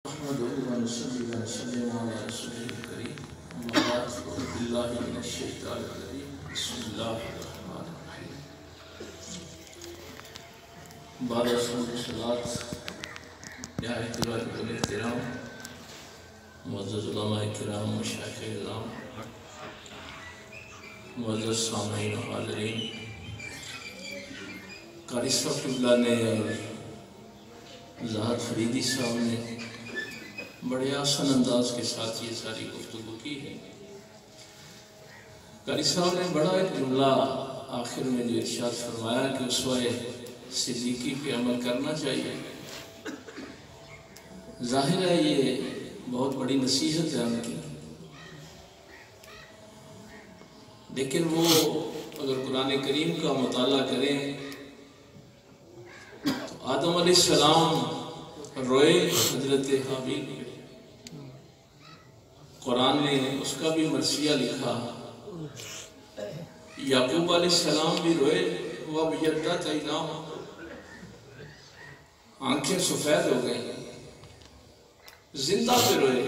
نحمده ونصلي ونسلم على رسوله الكريم أما بعد فأعوذ بالله من الشيطان الرجيم بسم الله الرحمن الرحيم بعد الصلاة نهاية طلاب الاحترام معزز علماء کرام مشایخ اعظام معزز سامعین و حاضرین، قاری صاحب قبلہ نے اور زاہد فریدی صاحب نے بڑے آسان انداز کے ساتھ یہ ساری گفتگو کی ہے۔ قاری صاحب نے بڑا ایک جملہ آخر میں جو ارشاد فرمایا کہ اسوہ صدیقی پہ عمل کرنا چاہیے، ظاہر ہے یہ بہت بڑی نصیحت ہے ان کی، لیکن وہ اگر قرآن کریم کا مطالعہ کریں تو آدم علیہ السلام روئے حضرت حابیل پہ، قرآن نے اس کا بھی مرثیہ لکھا، یعقوب علیہ السلام بھی روئے، وَبْيَضَّتْ عَيْنَاهُ، آنکھیں سفید ہو گئیں، زندہ پہ روئے۔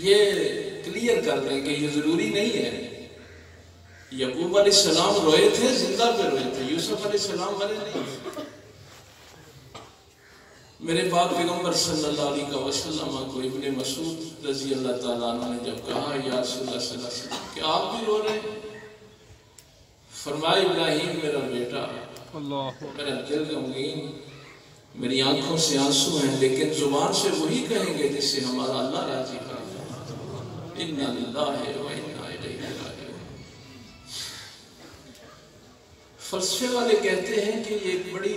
یہ کلیئر کر دیں کہ یہ ضروری نہیں ہے، یعقوب علیہ السلام روئے تھے، زندہ پہ روئے تھے، یوسف علیہ السلام مرے نہیں۔ میرے پاک پیغمبر صلی اللہ علیہ وسلم کو ابن مسعود رضی اللہ تعالیٰ عنہ نے جب کہا یا رسول اللہ صلی اللہ علیہ وسلم کہ آپ بھی رو رہے ہیں؟ فرمایا ابراہیم میرا بیٹا، میرا دل غمگین، میری آنکھوں سے آنسو ہیں، لیکن زبان سے وہی کہیں گے جس سے ہمارا اللہ راضی ہے۔ اِنَّا لِلَّهِ وَإِنَّا إِلَيْهِ رَاجِعُونَ۔ فلسفے والے کہتے ہیں کہ یہ ایک بڑی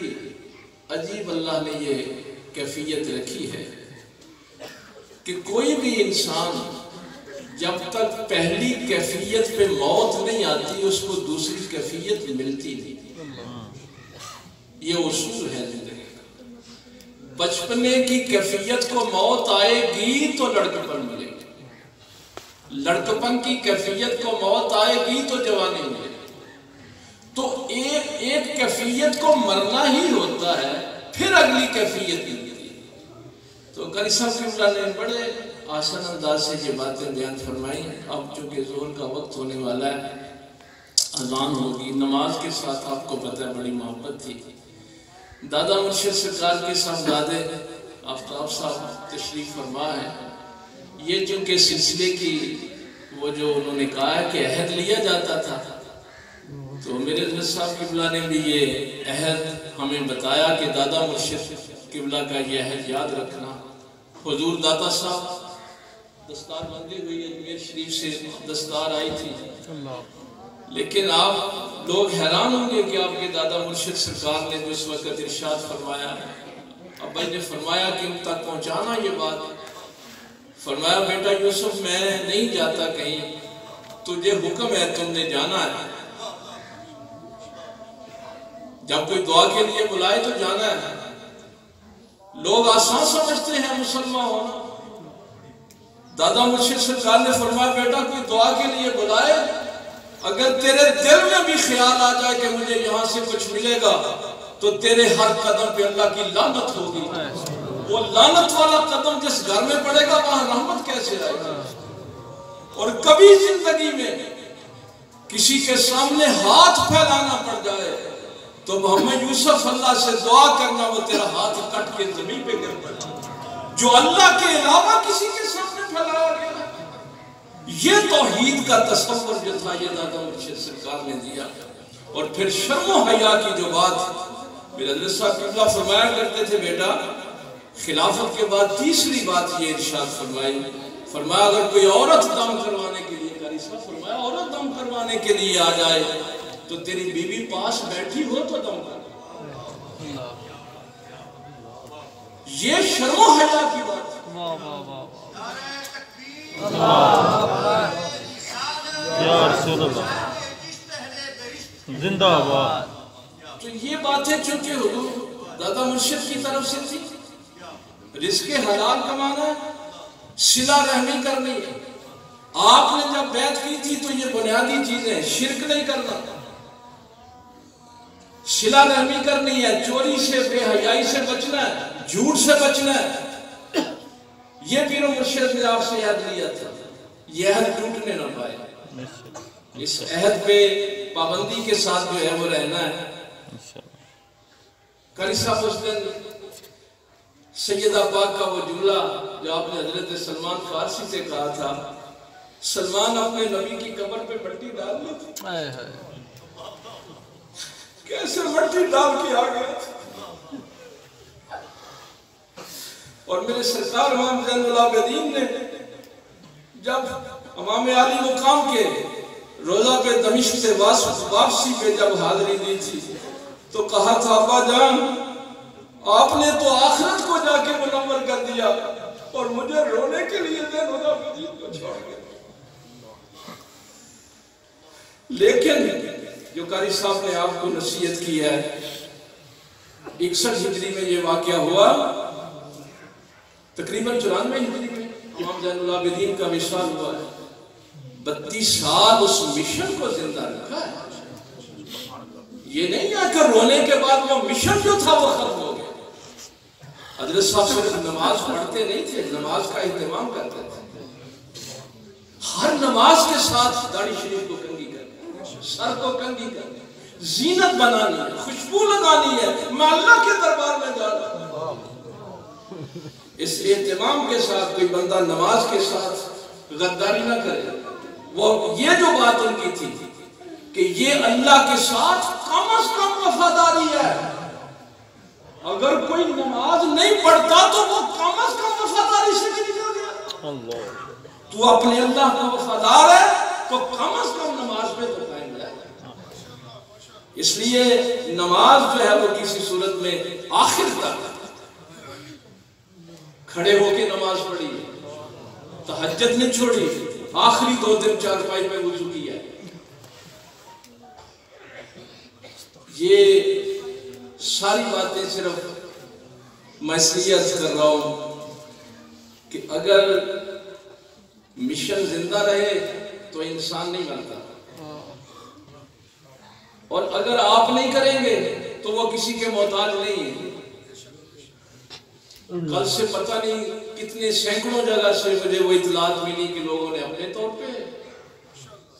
عجیب اللہ نے یہ کیفیت رکھی ہے کہ کوئی بھی انسان جب تک پہلی کیفیت پہ موت نہیں آتی اس کو دوسری کیفیت ملتی نہیں۔ یہ اصول ہے زندگی کا۔ بچپنے کی کیفیت کو موت آئے گی تو لڑکپن ملے گی، لڑکپن کی کیفیت کو موت آئے گی تو جوانی ملے گی، تو ایک کیفیت کو مرنا ہی ہوتا ہے، پھر اگلی کیفیت ملتی ہے۔ تو قاری صاحب قبلہ نے بڑے آسان انداز سے یہ باتیں بیان فرمائی۔ اب چونکہ ظہر کا وقت ہونے والا ہے، اذان ہوگی، نماز کے ساتھ آپ کو پتہ ہے بڑی محبت تھی۔ دادا مرشد سرکار کے صاحبزادے آفتاب صاحب تشریف فرما ہے۔ یہ چونکہ سلسلے کی وہ جو انہوں نے کہا ہے کہ عہد لیا جاتا تھا، تو میرے حضرت صاحب قبلہ نے بھی یہ عہد ہمیں بتایا کہ دادا مرشد قبلہ کا یہ عہد یاد رکھنا۔ حضور داتا صاحب دستار بندی ہوئی، اجمیر شریف سے دستار آئی تھی، لیکن آپ لوگ حیران ہوں گے کہ آپ کے دادا مرشد سرکار نے جو اس وقت ارشاد فرمایا، ابا نے فرمایا کہ ان تک پہنچانا یہ بات۔ فرمایا بیٹا یوسف میں نہیں جاتا کہیں، تجھے حکم ہے تم نے جانا ہے، جب کوئی دعا کے لیے بلائے تو جانا ہے۔ لوگ آسان سمجھتے ہیں مسلمان ہونا، دادا مرشد سرکار نے فرمایا بیٹا کوئی دعا کے لیے بلائے، اگر تیرے دل میں بھی خیال آ جائے کہ مجھے یہاں سے کچھ ملے گا تو تیرے ہر قدم پہ اللہ کی لعنت ہوگی۔ وہ لعنت والا قدم جس گھر میں پڑے گا وہاں رحمت کیسے آئے گا؟ اور کبھی زندگی میں کسی کے سامنے ہاتھ پھیلانا پڑ جائے تو ہمیں یوسف اللہ سے دعا کرنا وہ تیرا ہاتھ کٹ کے زمین پہ گر پڑے، جو اللہ کے علاوہ کسی کے سامنے پھیلایا گیا۔ یہ توحید کا تصور جو تھا یہ دادا مرشد سرکار نے دیا۔ اور پھر شرم و حیا کی جو بات میرے حضرت صاحب قبلہ فرمایا کرتے تھے، بیٹا خلافت کے بعد تیسری بات یہ ارشاد فرمائی، فرمایا اگر کوئی عورت دم کروانے کے لیے، قاری صاحب فرمایا عورت دم کروانے کے لیے آ جائے تو تیری بیوی پاس بیٹھی ہو تو دم کر۔ یہ شرم و حیا کی بات ہے۔ یا رسول اللہ زندہ آباد۔ تو یہ باتیں چونکہ حضور دادا مرشد کی طرف سے تھی، رزق حلال کمانا ہے، صلہ رحمی کرنی ہے۔ آپ نے جب بیعت کی تھی تو یہ بنیادی چیزیں، شرک نہیں کرنا، صلہ رحمی کرنی ہے، چوری سے بے حیائی سے بچنا ہے، جھوٹ سے بچنا ہے، یہ پیر و مرشد نے آپ سے عہد لیا تھا، یہ عہد ٹوٹنے نہ پائے، اس عہد پہ پابندی کے ساتھ جو ہے وہ رہنا ہے۔ قاری صاحب اس دن سیدہ پاک کا وہ جملہ جو آپ نے حضرت سلمان فارسی سے کہا تھا، سلمان اپنے نبی کی قبر پہ مٹی ڈال لی تھی، کیسے مٹی ڈال کے آ گیا تھا، اور میرے سرکار امام زین العابدین نے جب امام عالی مقام کے روضہ پہ دمشق سے واپسی پہ جب حاضری دی تھی تو کہا تھا ابا جان آپ نے تو آخرت کو جا کے منور کر دیا اور مجھے رونے کے لیے زین العابدین کو چھوڑ گیا۔ لیکن جو قاری صاحب نے آپ کو نصیحت کی ہے، 61 ہجری میں یہ واقعہ ہوا، تقریباً 94 ہجری میں امام زین العابدین کا وصال ہوا ہے، 32 سال اس مشن کو زندہ رکھا ہے۔ یہ نہیں آ کر رونے کے بعد وہ مشن جو تھا وہ ختم ہو گیا۔ حضرت صاحب صرف نماز پڑھتے نہیں تھے، نماز کا اہتمام کرتے تھے، ہر نماز کے ساتھ داڑھی شریف کو کنگھی کرنی، سر کو کنگھی کرنی، زینت بنانی ہے، خوشبو لگانی ہے، میں اللہ کے دربار میں جانا۔ اس اہتمام کے ساتھ کوئی بندہ نماز کے ساتھ غداری نہ کرے۔ وہ یہ جو بات ان کی تھی کہ یہ اللہ کے ساتھ کم از کم وفاداری ہے، اگر کوئی نماز نہیں پڑھتا تو وہ کم از کم وفاداری سے بھی نکل گیا۔ تو اپنے اللہ کا وفادار ہے تو کم از کم نماز پہ تو قائم رہے۔ اس لیے نماز جو ہے وہ کسی صورت میں آخر تک کھڑے ہو کے نماز پڑھی، تہجد نہیں چھوڑی، آخری 2 دن چارپائی پہ وضو کیا۔ یہ ساری باتیں صرف میں اس لیے عرض کر رہا ہوں کہ اگر مشن زندہ رہے تو انسان نہیں بنتا، اور اگر آپ نہیں کریں گے تو وہ کسی کے محتاج نہیں ہے۔ کل سے پتہ نہیں کتنے سینکڑوں جگہ سے مجھے وہ اطلاعات ملی کہ لوگوں نے اپنے طور پہ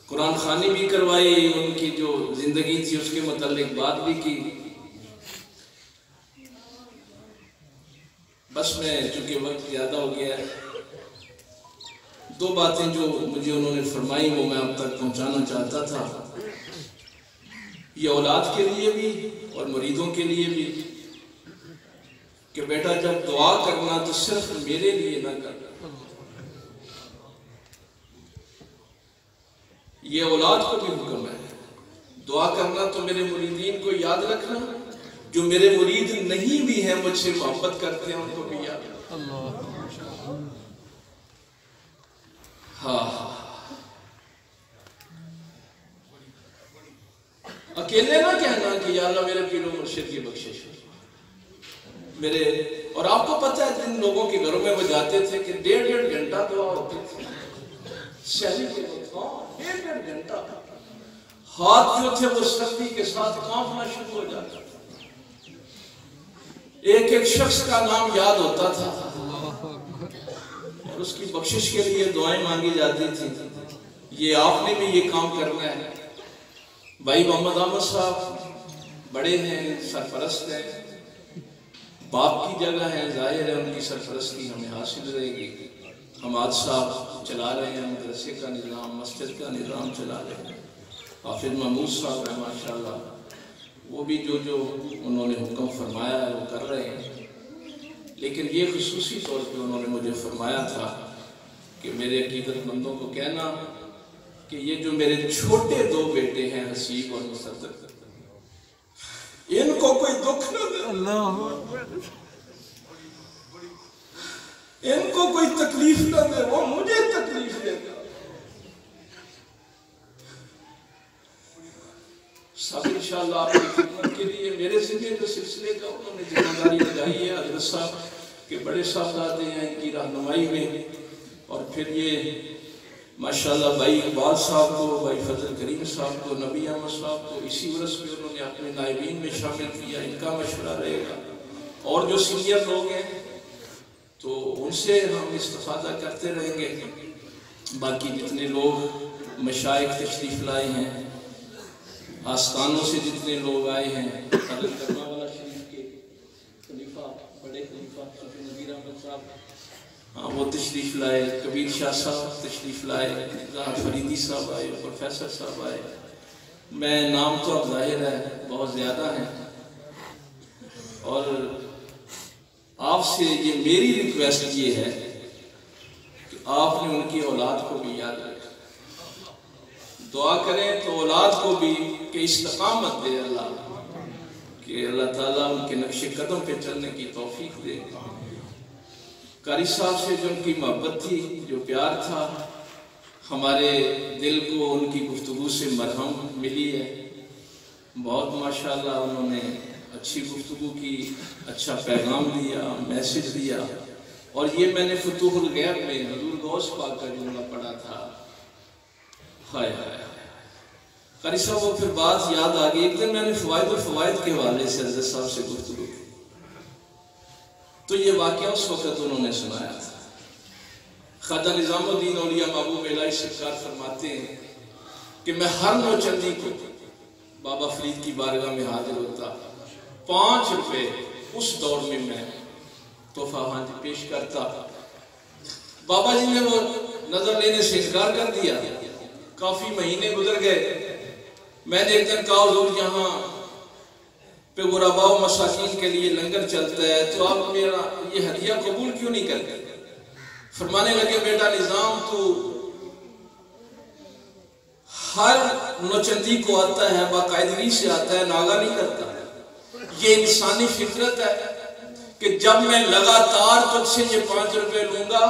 قرآن خوانی بھی کروائی، ان کی جو زندگی تھی اس کے متعلق بات بھی کی۔ بس میں چونکہ وقت زیادہ ہو گیا ہے، 2 باتیں جو مجھے انہوں نے فرمائی وہ میں اب تک پہنچانا چاہتا تھا، یہ اولاد کے لیے بھی اور مریدوں کے لیے بھی، کہ بیٹا جب دعا کرنا تو صرف میرے لیے نہ کرنا، یہ اولاد کو بھی حکم ہے، دعا کرنا تو میرے مریدین کو یاد رکھنا، جو میرے مرید نہیں بھی ہیں مجھ سے محبت کرتے ہیں ان کو بھی یاد رکھنا۔ ہاں اکیلے نہ کہنا کہ یا اللہ میرے پیر و مرشد کی بخشش میرے، اور آپ کو پتہ ہے جن لوگوں کے گھروں میں وہ جاتے تھے کہ 1.5 گھنٹہ دعا ہوتی تھی، سہری کے وقت 1.5 گھنٹہ، ہاتھ جو تھے وہ سردی کے ساتھ کانپنا شروع ہو جاتا تھا، ایک ایک شخص کا نام یاد ہوتا تھا اور اس کی بخشش کے لیے دعائیں مانگی جاتی تھی۔ یہ آپ نے بھی یہ کام کرنا ہے۔ بھائی محمد احمد صاحب بڑے ہیں، سرپرست ہیں، باپ کی جگہ ہے، ظاہر ہے ان کی سرپرستی ہمیں حاصل رہے گی۔ حماد صاحب چلا رہے ہیں مدرسے کا نظام، مسجد کا نظام چلا رہے ہیں، حافظ محمود صاحب ہیں ماشاءاللہ، وہ بھی جو انہوں نے حکم فرمایا ہے وہ کر رہے ہیں۔ لیکن یہ خصوصی طور پہ انہوں نے مجھے فرمایا تھا کہ میرے عقیدت مندوں کو کہنا کہ یہ جو میرے چھوٹے 2 بیٹے ہیں حسیب اور مصدق، ان کو کوئی دکھ نہ دے، ان کو کوئی تکلیف نہ دے، وہ مجھے تکلیف دے گا۔ سب انشاءاللہ آپ کی خدمت کے لیے میرے ذمہ جو سلسلے کا انہوں نے ذمہ داری لگائی ہے، حضرت صاحب کے بڑے صاحبزادے ہیں ان کی رہنمائی میں، اور پھر یہ ماشاءاللہ بھائی اقبال صاحب کو، بھائی فضل کریم صاحب کو، نبی احمد صاحب کو اسی ورث میں انہوں نے اپنے نائبین میں شامل کیا، ان کا مشورہ رہے گا، اور جو سینئر لوگ ہیں تو ان سے ہم استفادہ کرتے رہیں گے. باقی جتنے لوگ مشائخ تشریف لائے ہیں، آستانوں سے جتنے لوگ آئے ہیں، حضرت کرما والا شریف کے خلیفہ، بڑے خلیفہ صفی نذیر احمد صاحب وہ تشریف لائے، کبیر شاہ صاحب تشریف لائے، راحت فریدی صاحب آئے، پروفیسر صاحب آئے. میں نام تو اب ظاہر ہے بہت زیادہ ہیں، اور آپ سے یہ میری ریکویسٹ یہ ہے کہ آپ نے ان کی اولاد کو بھی یاد رکھیں، دعا کریں تو اولاد کو بھی کہ استقامت دے اللہ، کہ اللہ تعالیٰ ان کے نقش قدم پہ چلنے کی توفیق دے. قاری صاحب سے جو ان کی محبت تھی، جو پیار تھا، ہمارے دل کو ان کی گفتگو سے مرہم ملی ہے. بہت ماشاءاللہ انہوں نے اچھی گفتگو کی، اچھا پیغام دیا، میسج دیا. اور یہ میں نے فتوح الغیب میں حضور غوث پاک کا جملہ پڑھا تھا. ہائے ہائے قاری صاحب وہ پھر بات یاد آ گئی. ایک دن میں نے فوائد و فوائد کے حوالے سے حضرت صاحب سے گفتگو کی، تو یہ واقعہ اس وقت انہوں نے سنایا تھا. خواجہ نظام الدین اولیاء محبوب الہی سرکار فرماتے ہیں کہ میں ہر نوچندی کو بابا فرید کی بارگاہ میں حاضر ہوتا، 5 روپے اس دور میں میں تحفہ پیش کرتا. بابا جی نے وہ نظر لینے سے انکار کر دیا. کافی مہینے گزر گئے. میں نے ایک دن کہا حضور یہاں پہ غرباء و مساکین کے لیے لنگر چلتا ہے، تو آپ میرا یہ ہدیہ قبول کیوں نہیں کرتے؟ فرمانے لگے بیٹا نظام تو ہر نوچندی کو آتا ہے، باقاعدگی سے آتا ہے، ناغہ نہیں کرتا. یہ انسانی فطرت ہے کہ جب میں لگاتار تجھ سے یہ 5 روپے لوں گا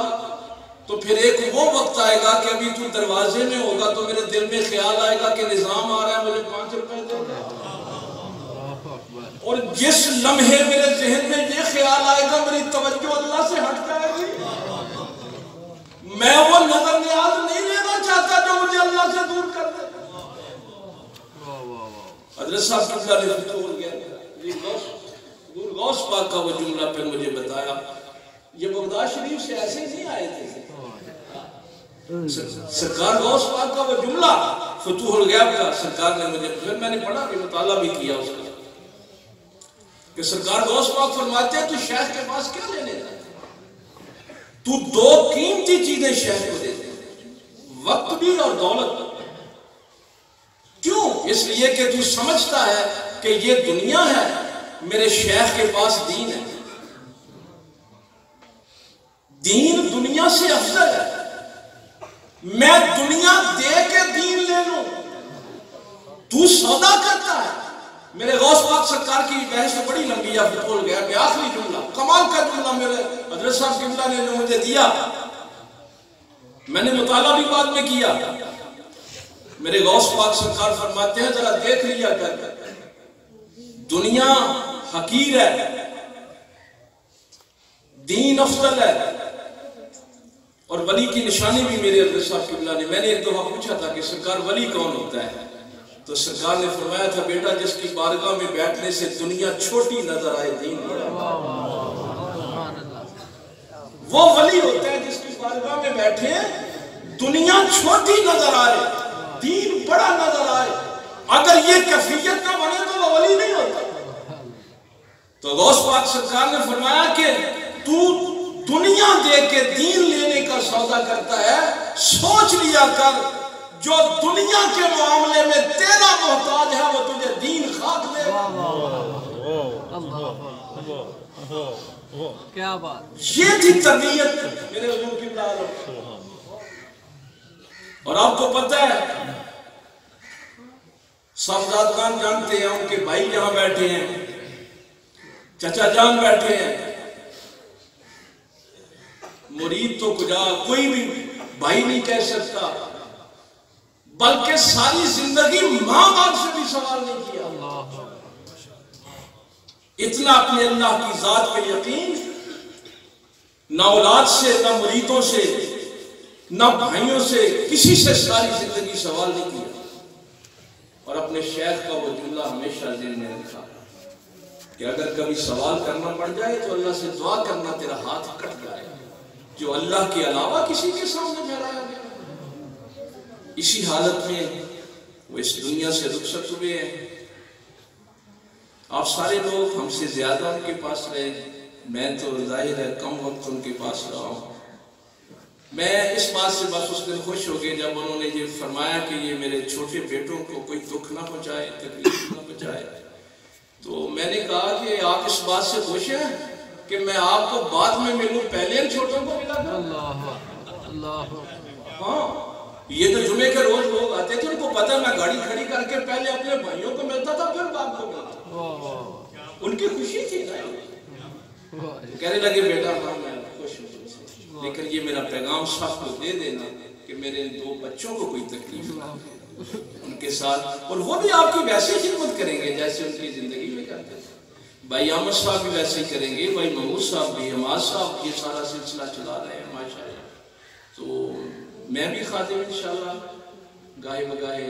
تو پھر ایک وہ وقت آئے گا کہ ابھی تو دروازے میں ہوگا تو میرے دل میں خیال آئے گا کہ نظام آ رہا ہے، مجھے 5 روپے دے گا. اور جس لمحے میرے ذہن میں یہ خیال آئے گا میری توجہ اللہ سے ہٹ جائے گی. میں وہ نظر نیاز نہیں لینا چاہتا جو مجھے اللہ سے دور کر دے. حضرت صاحب کی گالے فتح ہو گیا. غوث پاک کا وہ جملہ پھر مجھے بتایا. یہ بغداد شریف سے ایسے نہیں آئے تھے. سرکار غوث پاک کا وہ جملہ فتوح الغیب کا سرکار نے مجھے، پھر میں نے پڑھا بھی، مطالعہ بھی کیا اس کا، کہ سرکار غوث پاک فرماتے ہیں تو شیخ کے پاس کیا لینے جاتا ہے؟ تو 2 قیمتی چیزیں شیخ کو دیتے ہیں، وقت بھی اور دولت. کیوں؟ اس لیے کہ تو سمجھتا ہے کہ یہ دنیا ہے، میرے شیخ کے پاس دین ہے. دین دنیا سے افضل ہے. میں دنیا دے کے دین لے لوں، تو سودا کرتا ہے. میرے غوث پاک سرکار کی بحث بڑی لمبی ہے، بھول گیا کہ آخری جملہ کمال کا جملہ میرے حضرت صاحب قبلہ نے جو مجھے دیا، میں نے مطالعہ بھی بعد میں کیا. میرے غوث پاک سرکار فرماتے ہیں ذرا دیکھ لیا کر، دنیا حقیر ہے، دین افضل ہے. اور ولی کی نشانی بھی میرے حضرت صاحب قبلہ نے، میں نے ایک دفعہ پوچھا تھا کہ سرکار ولی کون ہوتا ہے؟ تو سرکار نے فرمایا تھا بیٹا جس کی بارگاہ میں بیٹھنے سے دنیا چھوٹی نظر آئے دین بڑا. وہ ولی ہوتا ہے جس کی بارگاہ میں بیٹھے دنیا چھوٹی نظر آئے دین بڑا نظر آئے. اگر یہ کیفیت نہ بنے تو وہ ولی نہیں ہوتا. تو غوث پاک سرکار نے فرمایا کہ تو دنیا دے کے دین لینے کا سودا کرتا ہے، سوچ لیا کر جو دنیا کے معاملے میں تیرا محتاج ہے وہ تجھے دین خاک دے. کیا بات. یہ تھی تربیت میرے حضور کی تعلق. اور آپ کو پتہ ہے صاحبزاد خان جانتے ہیں، ان کے بھائی یہاں بیٹھے ہیں، چچا جان بیٹھے ہیں. مرید تو کجا کوئی بھی بھائی نہیں کہہ سکتا، بلکہ ساری زندگی ماں باپ سے بھی سوال نہیں کیا. اتنا اپنے اللہ کی ذات پہ یقین، نہ اولاد سے، نہ مریدوں سے، نہ بھائیوں سے، کسی سے ساری زندگی سوال نہیں کیا. اور اپنے شیخ کا وہ جملہ ہمیشہ ذہن میں رکھا کہ اگر کبھی سوال کرنا پڑ جائے تو اللہ سے دعا کرنا تیرا ہاتھ کٹ جائے جو اللہ کے علاوہ کسی کے سامنے پھیلایا گیا۔ اسی حالت میں وہ اس دنیا سے رخصت ہوئے ہیں۔ آپ سارے لوگ ہم سے زیادہ ان کے پاس رہے، میں تو ظاہر ہے کم وقت ان کے پاس رہا ہوں۔ میں اس بات سے بس اس دن خوش ہو گئے جب انہوں نے یہ فرمایا کہ یہ میرے چھوٹے بیٹوں کو کوئی دکھ نہ پہنچائے، تکلیف نہ پہنچائے۔ تو میں نے کہا کہ آپ اس بات سے خوش ہیں کہ میں آپ کو بعد میں ملوں، پہلے ان چھوٹوں کو ملا تھا۔ ہاں، یہ تو جمعے کے روز لوگ آتے تھے، ان کو پتہ میں گاڑی کھڑی کر کے پہلے اپنے بھائیوں کو ملتا تھا پھر باپ کو ملتا تھا۔ ان کی خوشی تھی نا، کہنے لگے بیٹا ہاں میں خوش ہوں تم سے، لیکن یہ میرا پیغام سب کو دے دینا کہ میرے دو بچوں کو کوئی تکلیف نہ ہو ان کے ساتھ، اور وہ بھی آپ کی ویسے خدمت کریں گے جیسے ان کی زندگی میں کرتے تھے۔ بھائی احمد صاحب بھی ویسے ہی کریں گے، بھائی محمود صاحب بھی، حماد صاحب یہ سارا سلسلہ چلا رہے ہیں ماشاءاللہ۔ تو میں بھی خادم انشاءاللہ گاہے بگاہے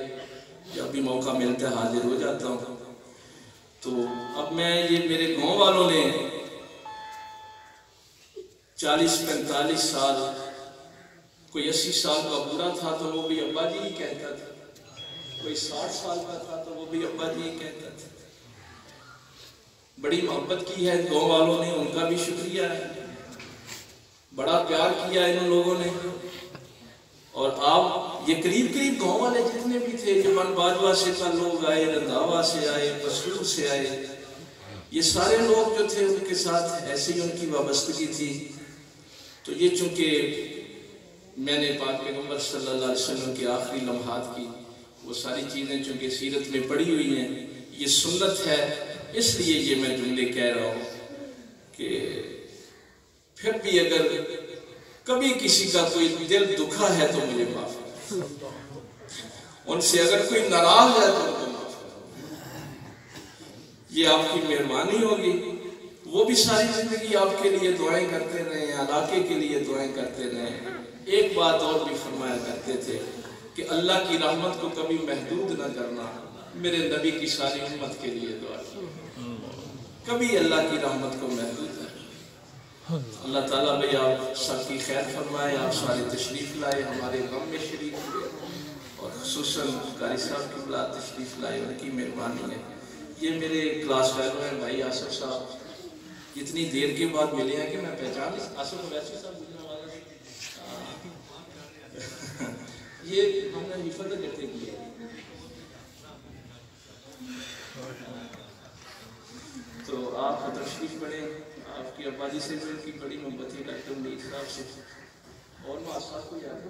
جب بھی موقع ملتا ہے حاضر ہو جاتا ہوں۔ تو اب میں یہ میرے گاؤں والوں نے 40-45 سال، کوئی 80 سال کا بوڑھا تھا تو وہ بھی ابا جی ہی کہتا تھا، کوئی 60 سال کا تھا تو وہ بھی ابا جی ہی کہتا تھا۔ بڑی محبت کی ہے گاؤں والوں نے، ان کا بھی شکریہ ہے، بڑا پیار کیا ہے ان لوگوں نے۔ اور آپ یہ قریب گاؤں والے جتنے بھی تھے، جبن باجوہ سے کا لوگ آئے، رنداوا سے آئے، پسرور سے آئے، یہ سارے لوگ جو تھے ان کے ساتھ ایسے ہی ان کی وابستگی تھی۔ تو یہ چونکہ میں نے پاک پیغمبر صلی اللہ علیہ وسلم کے آخری لمحات کی وہ ساری چیزیں چونکہ سیرت میں پڑھی ہوئی ہیں، یہ سنت ہے، اس لیے یہ میں جملے کہہ رہا ہوں کہ پھر بھی اگر کبھی کسی کا کوئی دل دکھا ہے تو مجھے معاف کرو، ان سے اگر کوئی ناراض ہے تو ان کو معاف کرو، یہ آپ کی مہربانی ہوگی۔ وہ بھی ساری زندگی آپ کے لیے دعائیں کرتے رہے ہیں، علاقے کے لیے دعائیں کرتے رہے ہیں۔ ایک بات اور بھی فرمایا کرتے تھے کہ اللہ کی رحمت کو کبھی محدود نہ کرنا، میرے نبی کی ساری امت کے لیے دعا کی، کبھی اللہ کی رحمت کو محدود نہ۔ اللہ تعالیٰ بھائی آپ سب کی خیر فرمائے، آپ سارے تشریف لائے، ہمارے غم میں شریک ہوئے، اور خصوصاً قاری صاحب کی بلا تشریف لائے، ان کی مہربانی ہے۔ یہ میرے کلاس فیلو ہیں بھائی آصف صاحب، اتنی دیر کے بعد ملے ہیں کہ میں پہچان نہیں، آصف ویسے صاحب گزرنے والا ہے، یہ ہم نے حفظ کرتے کیا۔ تو آپ تشریف پڑھیں، آپ کی ابا جی سے بھی ان کی بڑی محبت ہے، ڈاکٹر منیر صاحب سے، اور ماسٹر کو یاد